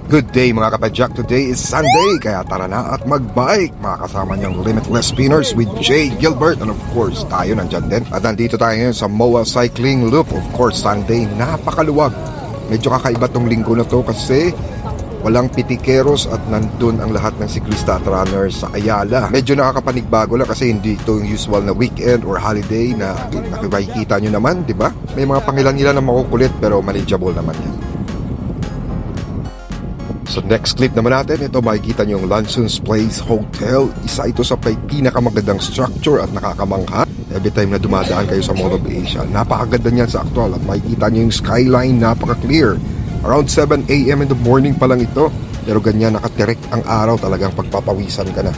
Good day mga kapadyak, today is Sunday kaya tara na at magbike. Makakasama niyang Limitless Spinners with Jay Gilbert and of course tayo nandyan din. At nandito tayo ngayon sa MOA Cycling Loop. Of course Sunday, napakaluwag. Medyo kakaiba tong linggo na to kasi walang pitikeros at nandun ang lahat ng siklista at runners sa Ayala. Medyo nakakapanigbago lang kasi hindi ito yung usual na weekend or holiday na nakikita nyo naman, di ba? May mga pangilan-ilan na makukulit pero manageable naman yan. So next clip naman natin, ito makikita nyo yung Lansons Place Hotel. Isa ito sa pinakamagandang structure at nakakamangha. Every time na dumadaan kayo sa Mall of Asia, napakaganda niyan sa actual at makikita nyo yung skyline, napaka-clear. Around 7 AM in the morning pa lang ito, pero ganyan nakatirek ang araw, talagang pagpapawisan ka na.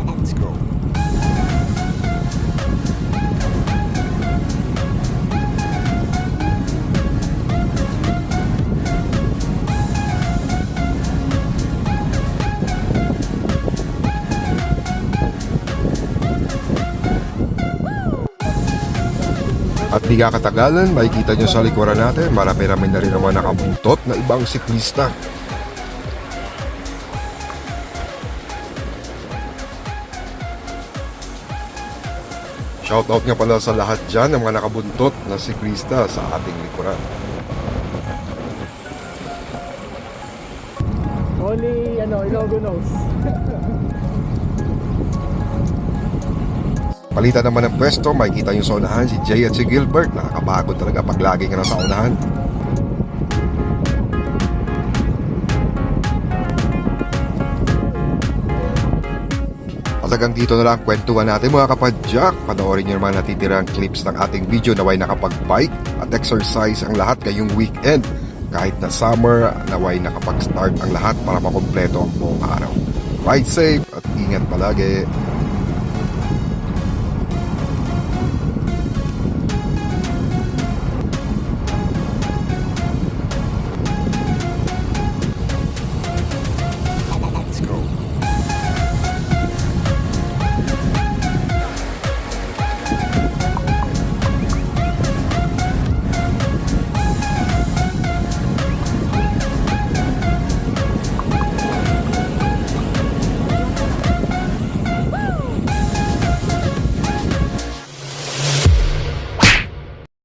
Let's go. At di kakatagalan, makikita nyo sa likuran natin, marami-rami na rin naman nakabuntot na ibang siklista. Shoutout nga pala sa lahat dyan ng mga nakabuntot na siklista sa ating likuran. Only, Ilogo knows. Palitan naman ng pwesto, makikita nyo sa unahan si Jay at si Gilbert. Nakakapagod talaga pag lagi ka na sa unahan. Talagang dito na lang kwentuhan natin mga kapadyak. Panoorin nyo naman natitirang clips ng ating video naway nakapag-bike at exercise ang lahat ngayong weekend. Kahit na summer, naway nakapag-start ang lahat para makompleto ang buong araw. Ride safe at ingat palagi.